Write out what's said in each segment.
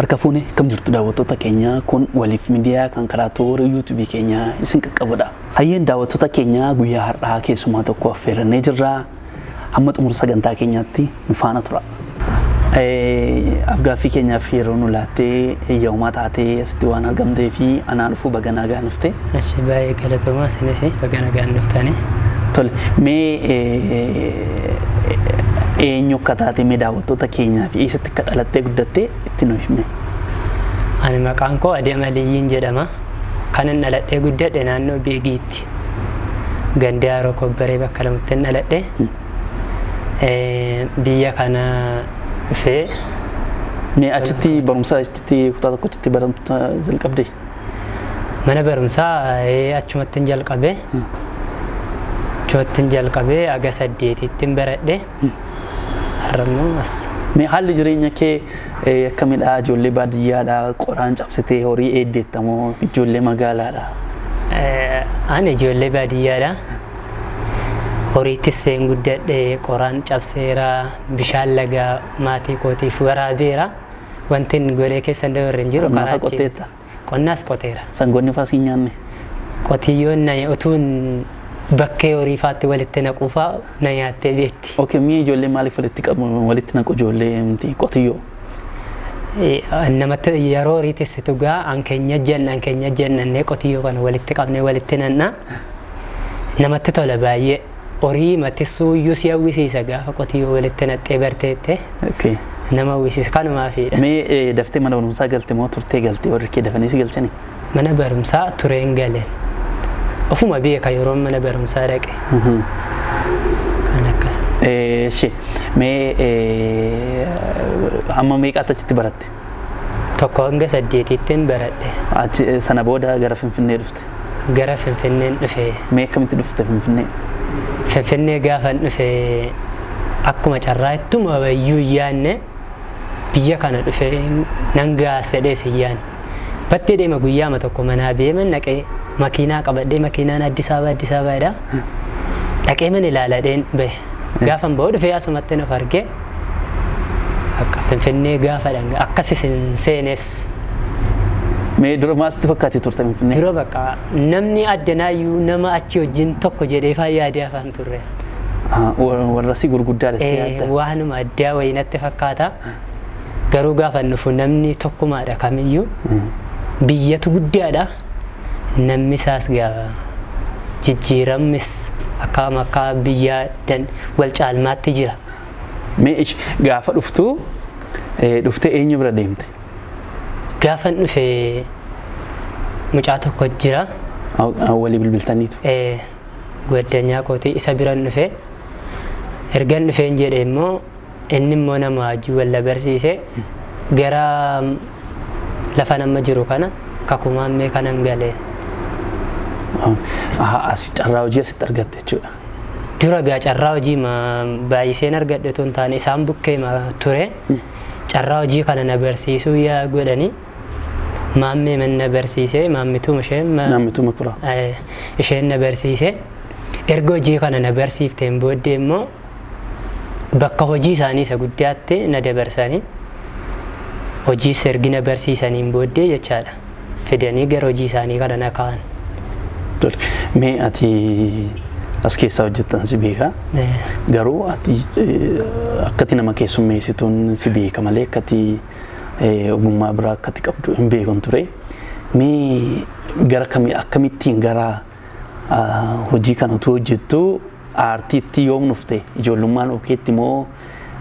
Harka fuune kam jirtu daawwattoota keenya kun waliif miidiyaa kan karaa toora YouTube keenya isin qaqqabudha. Hayyeen daawwattoota keenya guyyaa har'aa keessumaa tokko affeerannee jirra. Hamma xumura sagantaa keenyaatti nu faana tura. Afgaaffii keenyaaf yeroo nu laattee eeyyamamaa taatee asitti waan argamtee fi anaan dhufuu baganaa gaanufte. Achi baay'ee galatoomaa isinis baganaa gaanuftanii. Tole mee eenyu akka taate mee daawwattoota keenyaa fi eessatti akka dhalattee guddattee itti nu himi. Ani maqaan koo Adeem Aliyyiin jedhama. Kanan dhaladhee guddadhe naannoo Beegiitti. Ganda Haroo Kobbaree bakka lamatti dhaladhe. Biyya kana dhufee mee achitti barumsa achitti kutaa tokko achitti barumsa jalqabde? Mana barumsaa achumatti jalqabe. Achumatti jalqabee aga 8tti baradhe. Har'ammoo as. Mee haalli jireenya kee akkamidha? Ijoollee baadiyyaadha, qoraan cabsitee horii eeddeettamoo ijoollee magaalaadha? Ani ijoollee baadiyyaadha. Horiittis seen guddadhe, qoraan cabseera, bishaan lagaa maatii kootiif waraabeera. Wanti inni godhee keessa dabarre hin jiru karaa qotteetta? Qonnaas qoteera. Sangoonni faas hin nyaanne? Qotiyyoon utuun bakkee horii faatti walitti naquufaa na nyaattee beekti. Okay, mee ijoollee maaliif walitti naqu ijoollee miti qotiyyoo? Namatti yeroo horiitis tugaa an keenya jennannee qotiyyoo kana walitti qabnee walitti nanna. Namatti tola baay'ee. Horii mattisuu iyyuu si hawwisiisa gaafa qotiyyoo walitti naqxee barteette. Okay. Nama hawwisiisa kanumaafidha. Mee daftee mana barumsaa galte moo turtee galte warri kee dafanii si galchani? Mana barumsaa tureen galeen. Ofuma beeka yeroo mana barumsaa dhaqe. Kan akkas. Mee amma meeqaatti achitti baratte? Tokko hanga 8tti baradhe. Sana booda gara Finfinnee dhufte? Gara Finfinneen dhufe. Mee akkamitti dhufte Finfinnee? Finfinnee gaafa dhufe akkuma carraa ittuma bayyuu yaanne biyya kana dhufe nan gaassedhee siyyaan. Battee deema guyyaama tokko manaa beeman naqee makiinaa qabadhee makiinaan Addis Ababaadha. Dhaqee mana ilaaladheen bahe. Gaafan ba'uu dhufee asumatti nuuf argee akka Finfinnee gaafa dhanga akkasis hin seenes. Mee dura maalitti fakkaate turte Finfinnee? Dura bakka namni addanaayyuu nama achi wajjin tokko jedhee yaadee afaan turre. Warra si gurguddaa dha yaadda? Waanuma addaa wayinatti fakkaata. Garuu gaafa nufu namni tokkumaadha kamiyyuu. Biyyatu guddaadha. Namni isaas jijjiiramis akka biyya wal caalmaatti jira. Mee gaafa dhuftee eenyu bira deemte? Gaafan dhufe mucaa tokko jira. Walii bilbiltaniitu? Gwaddanyaa kootii isa biran dhufe. Ergan dhufeen jedhe immoo inni immoo nama hojii wal barsiise gara lafa nama jiru kana kakumaan mee kanan galee. As carraa hojii asitti argatte jechuudha. Dura gaa carraa hojii baay'iseen argadhe tun taane isaan bukkee ture. Carraa hojii kana na barsiisuu yaa godhani. Maammee man na barsiise, maammituu makura. Isheen na barsiise. Erga hojii kana na barsiifteen booddee immoo bakka hojii isaanii isa guddaatti na dabarsanii hojii ergi na barsiisaniin booddee jechaadha. Fidanii gara hojii isaanii kana na kaa'an. Mee ati as keessaa hojjettan si beeka? Garuu ati akkati nama keessummeessituun si beeka malee akkati ogummaa biraa akkati qabdu hin beekon ture. Mee gara akkamittiin gara hojii kanatu hojjettu aartiitti yoom dhufte? Ijoollummaan okeetti moo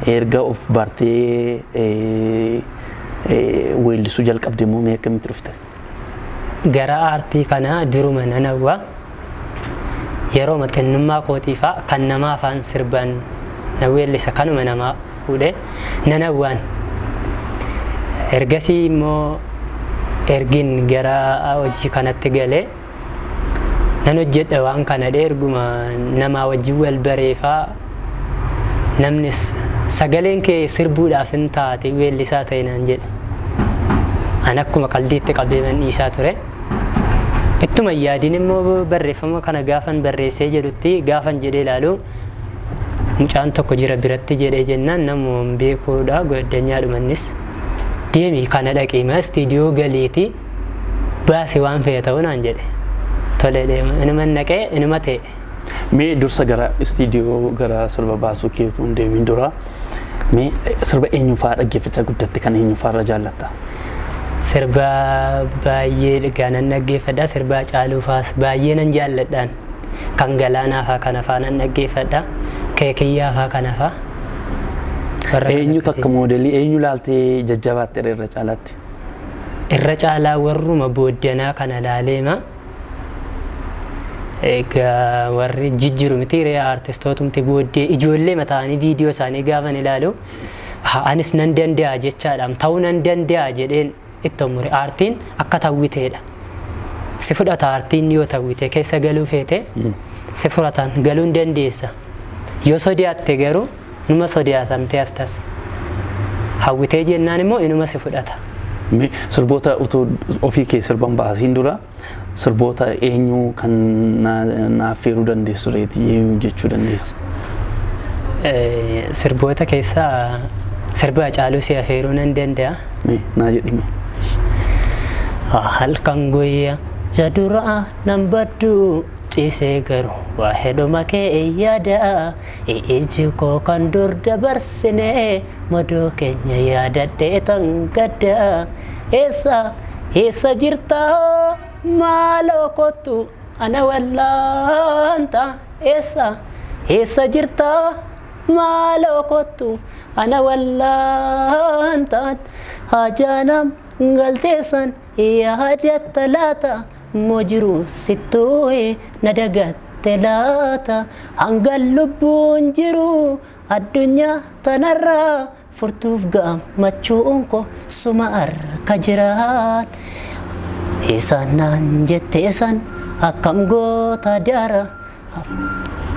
erga of bartee weellisuu jalqabde moo mee akkamitti dhufte? Gara aartii kana duruma nan hawwa. Yeroo maxxannummaa kootiifaa kan nama afaan sirban na weellisa kanuma nama fuudhee nan hawwaan. Ergasii immoo ergin gara hojii kanatti galee nan hojjedha waan kana erguma nama wajjin wal bareefaa namnis sagaleen kee sirbuudhaaf hin taate weellisaa ta'e naan jedha. An akkuma qaldiitti qabee man dhiisaa ture. Ittuma yaadiin immoo barreeffama kana gaafan barreessee jedhutti gaafan jedhee ilaalu mucaan tokko jira biratti jedhee jennaan namoon beekuudha goddanyaa dhumannis deemi kana dhaqima istiidiyoo galiiti baasi waan fe'e ta'uu naan jedhe tole deema inuma naqee inuma ta'e. Mee dursa gara istiidiyoo gara sirba baasuu keetu hin deemin dura mee sirba eenyu fa'aa dhaggeeffachaa guddatte kan eenyu fa'aa irra jaallatta? Sirba baay'ee dhagaanan dhaggeeffadha sirba Haacaaluu fa'aas baay'ee nan jaalladhaan kan Galaanaa fa'aa kana fa'aa nan dhaggeeffadha Keekiyyaa fa'aa kana fa'aa. Eenyu takka moodelii eenyu laaltee jajjabaatte irra caalaatti? Irra caalaa warruma booddanaa kana laaleema egaa warri jijjiiru miti re'a artistootumti booddee ijoollee mataanii viidiyoo isaanii gaafan ilaalu anis nan danda'a jechaadhaan ta'uu nan danda'a jedheen itti umure aartiin akka tawwiteedha. Si fudhata aartiin yoo tawwite keessa galuu feete si fudhatan galuu hin dandeessa. Yoo sodaatte garuu numa sodaatamtee haftas. Hawwitee jennaan immoo inuma si fudhata. Sirboota utuu ofii kee sirban baasiin dura sirboota eenyu kan naaf feeruu dandeessu reetii jechuu dandeessa? Sirboota keessaa sirba Haacaaluu si afeeruu nan danda'a. Naa jedhime. Halkan guyyaa jaduraa nan baddu ciisee garuu waa hedhuma kee yaada iji koo kan dur dabarsine madoo keenya yaadadhee tan gadda eessa jirta maaloo kottu ana wallaanta eessa jirta maaloo kottu ana wallaanta hajaanam galteessan yaadatta laata mojiru sittoe nadagatte laata hangal lubbuun jiru addunyaa tanarra furtuuf gammachuun ko suma harka jiraan isaan naan jetteessan akkam goota daara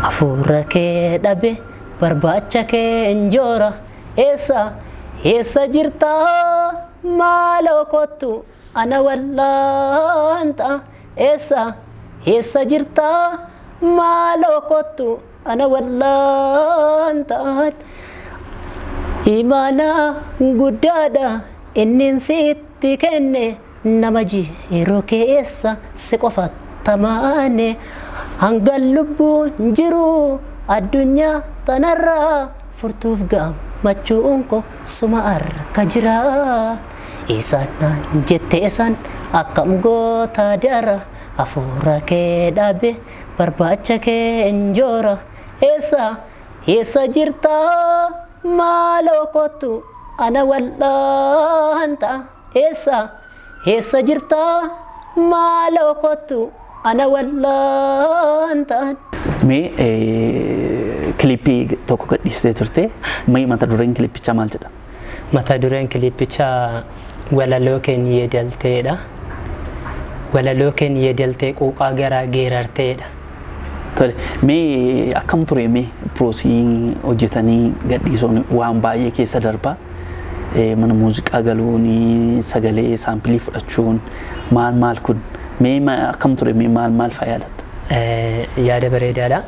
hafuura kee dhabe barbaacha kee injoora eessa jirta maaloo kottu ana wallaanta eessa jirta maaloo kottu ana wallaanta imaana guddaadha innin sitti kenne nama jiru keessa si qofattamaane hangal lubbuun jiru addunyaa tanarra furtuuf gammachuun ko suma harka jiraan isaan naan jetteessan akkam goota daara hafuura kee dhabe barbaacha kee injoora eessa jirta maaloo kottu ana wallaanta eessa jirta maaloo kottu ana wallaanta. Mee kilipii tokko gadhiistee turte mee mata dureen kilipichaa maal jedha? Mata dureen kilipichaa walaloo keen yeedalteedha. Walaloo keen yeedaltee quuqaa garaa geerarteedha. Tole mee akkam ture mee piroosii hojjetanii gadhiisuun waan baay'ee keessa darba mana muuziqaa galuun sagalee saampilii fudhachuun maal kun mee akkam ture mee maal fayyadatta? Yaada bareedaadha.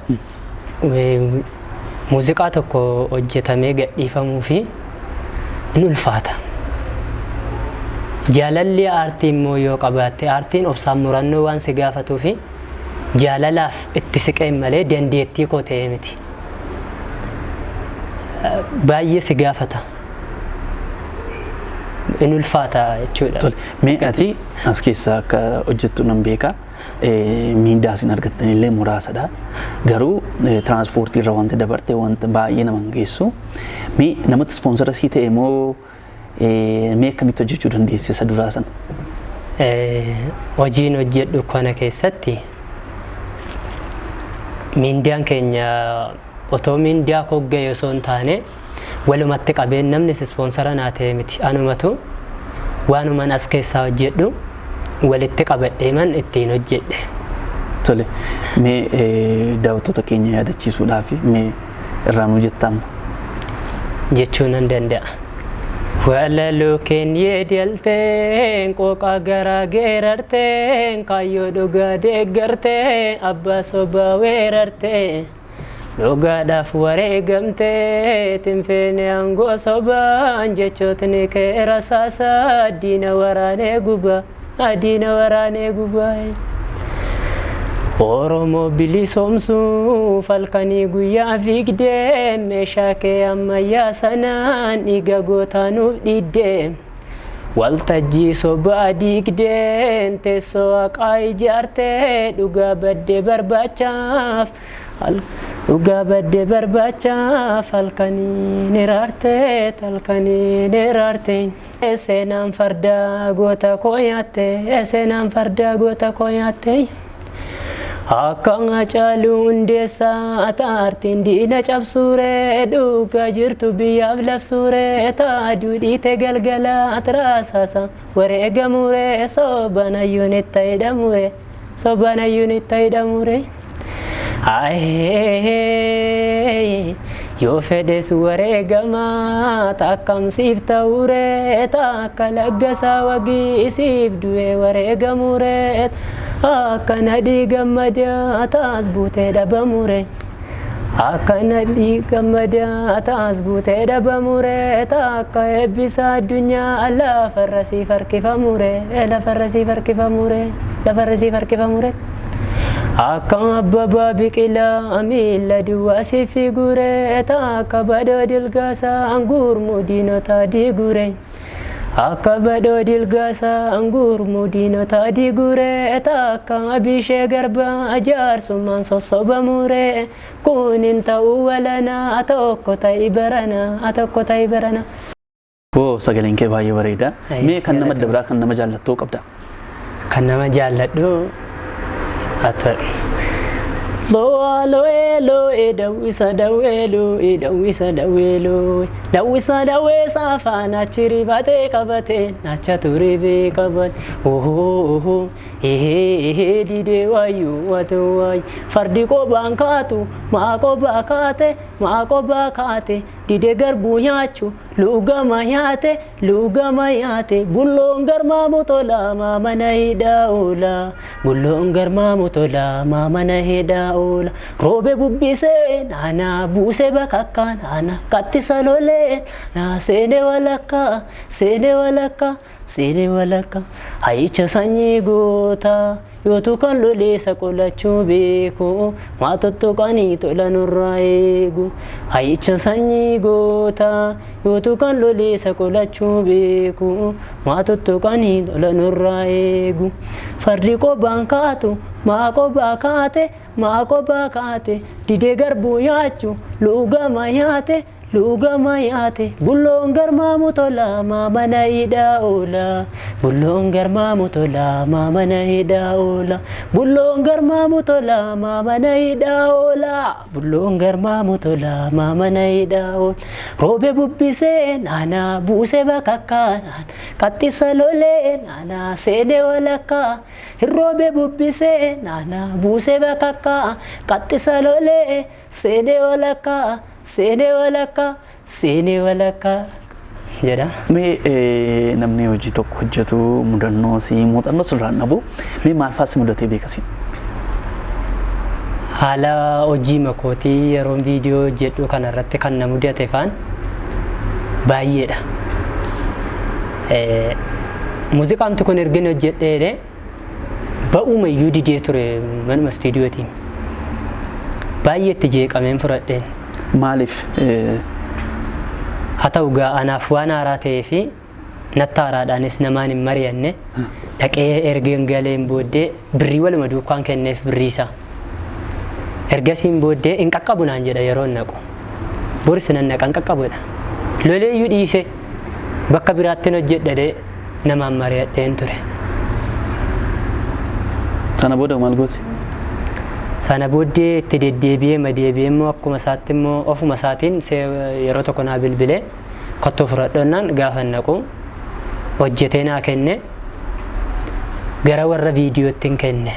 Muuziqaa tokko hojjetamee gadhiifamuu fi in ulfaata. Jaalalli aartii immoo yoo qabaatte aartiin obsaan murannoo waan si gaafatuu fi jaalalaaf itti siqeen malee dandeettii koo ta'ee miti. Baay'ee si gaafata. In ulfaata jechuudha. Mee ati as keessa akka hojjettu nan beeka. Miindaa isin argattanillee muraasadha. Garuu tiraanspoortii irra wanti dabartee wanta baay'ee nama geessu. Mee namatti ispoonsara sii ta'e moo mee akkamitti hojjechuu dandeesse isa duraa sana? Hojiin hojjedhu kana keessatti miindaan keenya otoo miindaa koggaye osoo hin taane walumatti qabeen namni ispoonsara naa ta'e miti. Anumatu waanuman as keessaa hojjedhu walitti qabadheeman ittiin hojjedhe. Tole mee daawwattoota keenya yaadachiisuudhaaf mee irraa nu jettaan jechuu nan danda'a. Walaloo keen yeedaltee qooqaa garaa geerartee kaayyoo dhugaa deeggartee abbaa sobaa weerartee dhugaadhaaf wareegamtee tinfeene aangoo sobaan jechootni kee rasaasa diina waraanee gubaa Oromoo bilisoomsuuf halkanii guyyaa fiigdee meeshaa kee ammayyaa sanaan dhiiga gootanuuf dhiiddee waltajjii sobaa diigdeen teessoo haqaa ijaartee dhugaa baddee barbaachaaf halkanii niraarte seenaan fardaa goota koo nyaatte Akkaan Hacaaluu Hundeessaa taartiin diina cabsuuree dhugaa jirtu biyyaaf labsuuree taaduu dhiite galgala rasaasa wareegamuuree sobanayyuun itti hidhamuuree yoo fedhes wareegamaa takkamsiif ta'uuree takka laggasaa wagii isiif du'ee wareegamuuree akka nadhii gammadaa taas buutee dhabamuree takka eebbisa addunyaa lafarra siif harkifamuree akka Abbabaa Biqilaa miila duwwaa siif figuree takka Badoo Dilgaasaa gurmuu diinotaa diiguree akka Badoo Dilgaasaa gurmuu diinotaa diiguree takka Abishee Garbaa jaarsummaan sossobamuree kun hin ta'uu walanaa tokko ta'ii barana. Sagaleen kee baay'ee bareeda. Mee kan nama dabraa kan nama jaallattuu qabda? Kan nama jaalladhu dawwisa afaan achiri baatee qabatee nacha turii qabate didee wayyuu wayi fardi qobaan kaatu maa qobaa kaate didee garbuu nyaachu luugama nyaate bulloon garmaamu tolaa mana hidhaa oola roobe bubbisee naanaa buuse bakakkaa naana kattisa lolee naa seene walakka hayicha sanyii gootaa yootu kan loleessa qolachuu beeku maa tuttuqanii tola nurraa eegu hayicha sanyii gootaa yootu kan loleessa qolachuu beeku maa tuttuqanii tola nurraa eegu fardi qobaan kaatu maa qobaa kaate didee garbuu nyaachu luugama nyaate bulloon garmaamu tolaa mana hidhaa oola bulloon garmaamu tolaa mana hidhaa oola roobe bubbisee naanaa buuse bakakkaanaan kattisa lolee naanaa seene walakkaa roobe bubbisee naanaa buuse bakakkaa kattisa lolee seene walakkaa jedha. Mee namni hojii tokko hojjetu muuxannoo sirraan dhabu mee maal fa'aas mudatee beekasiin? Haala hojii makootii yeroon viidiyoo hojjedhu kanarratti kan na mudate faan baay'eedha. Muuziqaamti kun ergin hojjedheedhe ba'uuma iyyuu didee ture manuma istiidiyootiin baay'eetti jeeqameen fudhadheen. Maaliif? Haa ta'u gaa anaaf waan haaraa ta'ee fi natti haaraadhaanis namaan hin mari'anne dhaqee ergeen galeen booddee birrii waluma duukaan kenneef birrii isaa. Ergasiin booddee hin qaqqabu naan jedha yeroo naqu. Boris nan naqa hin qaqqabudha. Loleeyyuu dhiise bakka biraattiin hojjedhadhee namaan mari'adheen ture. Sana booda maal goote? Sana booddee itti deebi'ee immoo akkuma isaatti immoo ofuma isaatiin yeroo tokko naa bilbilee kottuu fudhadhonnaan gaafa naqu hojjetee naa kenne gara warra viidiyootti kenne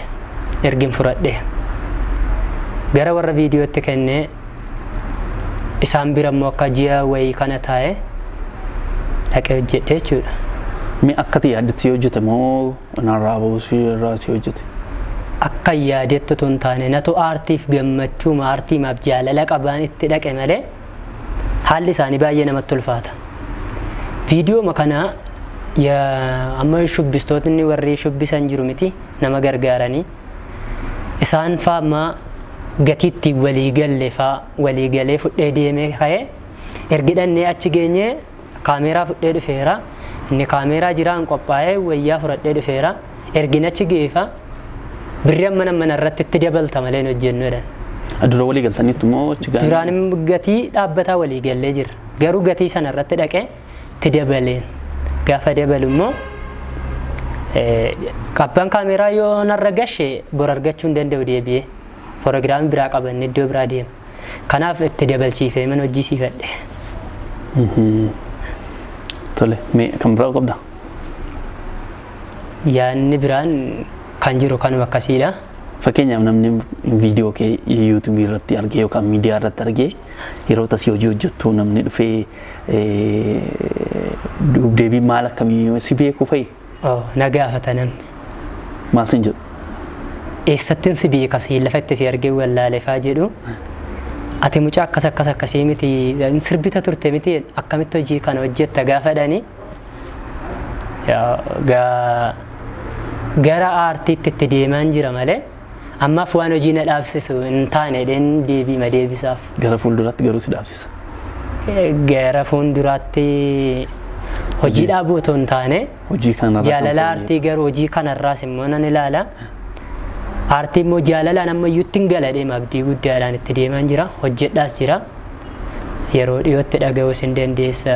ergin fudhadhe gara warra viidiyootti kenne isaan bira immoo akka ji'a wayii kana taa'e dhaqee hojjedhe jechuudha. Mee akkati yaadatti hojjete moo narraa buusii irraa si hojjete? akka yaadeettu tun taane natu aartiif gammachuu aartiimaaf jaalala qabaan itti dhaqe malee haalli isaanii baay'ee namatti ulfaata. Viidiyoo makana amma shubbistootni warri shubbisan jiru miti nama gargaaranii isaan faama gatiitti walii galee fudhee deemee ka'ee ergidhannee achi geenyee kaameeraa fudhee dhufeera. Inni kaameeraa jiraan qophaa'ee wayyaa fudhadhee dhufeera. Ergin achi geefa birrii amma mana irratti itti dabalta malee hin hojjennuudhaan. Dura walii galtaniitu moo achi gaanii? Duraan gatii dhaabbataa walii gallee jira. Garuu gatii sana irratti dhaqee itti dabaleen. Gaafa dabalu immoo qabbaan kaameeraa yoo narra gashe bor argachuu hin danda'u deebi'ee. Proogiraamii biraa qabanne iddoo biraa deema. Kanaaf itti dabalchiifee mana hojjisiifadhe. Tole, mee kan biraa qabda? Yaanni biraan kan jiru kanuma akkasiidha. Fakkeenyaaf namni viidiyoo kee YouTube irratti argee yookaan miidiyaa irratti argee yeroo tasii hojii hojjettu namni dhufee deebii maal akkamii si beeku fa'i? Na gaafata namni. Maal sin jedhu? Eessattiin si beeka si lafatti si argee wallaaleefaa jedhu. Ati mucaa akkasii miti sirbita turte miti akkamitti hojii kana hojjetta gaafadhani gara aartiitti itti deemaan jira malee ammaaf waan hojii na dhaabsisu hin taane deebii ma deebisaaf. Gara fuulduraatti garuu si dhaabsisa. Gara fuulduraatti hojii dhaabuu otoo hin taane jaalala aartii garuu hojii kanarraas immoo nan ilaala. Aartii immoo jaalalaan ammayyuutti hin gala deema abdii guddaadhaan itti deemaan jira hojjedhaas jira yeroo dhiyootti dhaga'uus hin dandeessa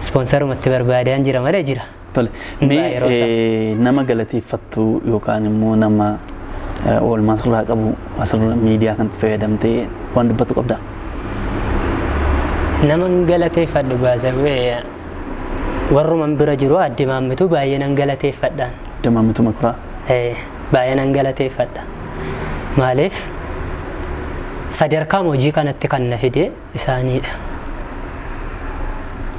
ispoonsarumatti barbaadaan jira malee jira. Tole, mee nama galateeffattu yookaan immoo nama oolmaa sirraa qabu asirra miidiyaa kanatti fayyadamtee waan dubbatu qabdaa? Nama galateeffadhu baasawee warruman bira jiru adde maammitu baay'ee nan galateeffadhaan. Adde maammitu Makuraa? Baay'ee nan galateeffadha. Maaliif sadarkaa hojii kanatti kan na fide isaaniidha.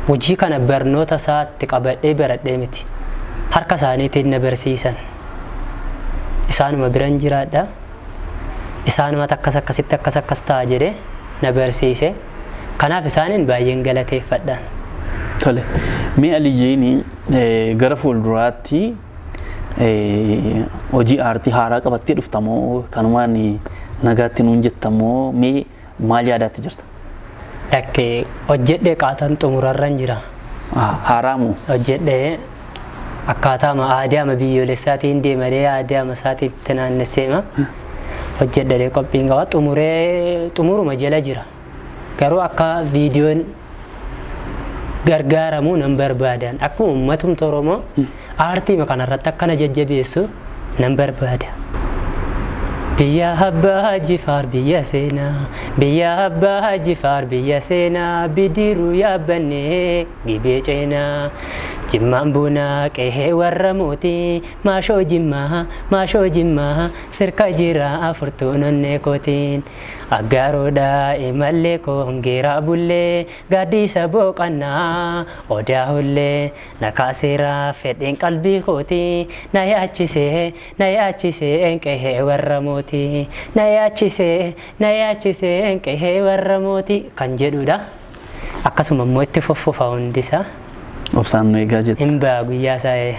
Hojii kana barnoota isaatti qabadhee baradhee miti. Harka isaaniitiin na barsiisan. Isaanuma biran jiraadha. Isaanuma akkasitti akkas ta'a jedhee na barsiise. Kanaaf isaaniin baay'een galateeffadhaan. Tole, mee Aliyyiin gara fuulduraatti hojii aartii haaraa qabattee dhuftamoo kanumaan nagaatti nuun jettamoo mee maal yaadaatti jirta? Dhaqqee hojjedhee qaataan xumurarran jira. Haaraamu? Hojjedhee akkaataama aadaama biyyoolessaatiin deemalee aadaama isaatiitti naannesseema. Hojjedhee qophiin qaba xumuruma jala jira. Garuu akka viidiyoon gargaaramu nan barbaadan akkuma uummatumti Oromoo aartii kanarratti akkana jajjabeessu nan barbaada. Biyya abbaa Jifaar biyya seenaa biyya abbaa Jifaar biyya seenaa bidiruu yaabbannee gibee ceenaa jimmaan bunaa qe'ee warra mootii maashoo jimmaa sirka jira afurtuun onnee kootiin aggaaroodhaa imallee koongeeraa bullee gaaddisa booqannaa odaa hullee na kaaseeraa fedheen qalbii kootii na yaachisee qe'ee warra mootii na yaachisee qe'ee warra mootii kan jedhudha. Akkasuma immoo itti fuffufa hundisaa. Obsaan nu eegaa jirti. Hin ba'a guyyaa isaa.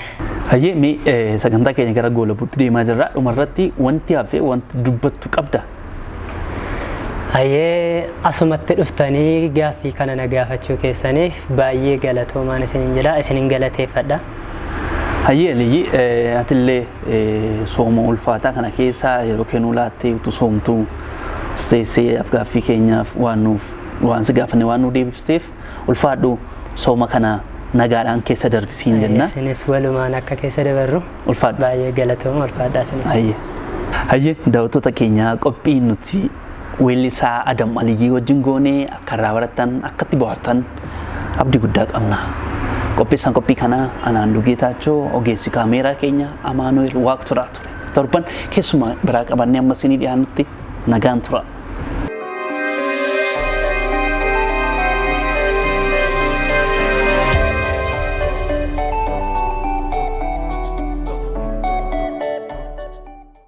Hayyee mee sagantaa keenya gara goolabuutti deemaa jirra. Dhumarratti wanti hafe wanti dubbattu qabda? Hayyee asumatti dhuftanii gaaffii kana na gaafachuu keessaniif baay'ee galatoomaan isinin jedha isinin galateeffadha. Hayyee Aliyyi atillee sooma ulfaataa kana keessaa yeroo kennuu laattee utuu soomtuu steessee gaaffii keenyaaf waan si gaafanne waan nu deebifteef ulfaadhu sooma kana nagaadhaan keessa darbisiin jenna. Isinis walumaan akka keessa dabarru ulfaadhu. Baay'ee galatooma ulfaadhaa isinis. Hayyee daawwattoota keenyaa qophii nuti weellisaa Adam Aliyyii wajjin goonee akka irraa barattan akkatti bohaartan abdii guddaa qabna. Qopheessaan qophii kanaa Anaan Dugeetaachoo ogeessi kaameeraa keenya Amaanuel Waaqturaa ture. Torban keessumaa biraa qabannee amma isinii dhiyaannutti nagaan tura.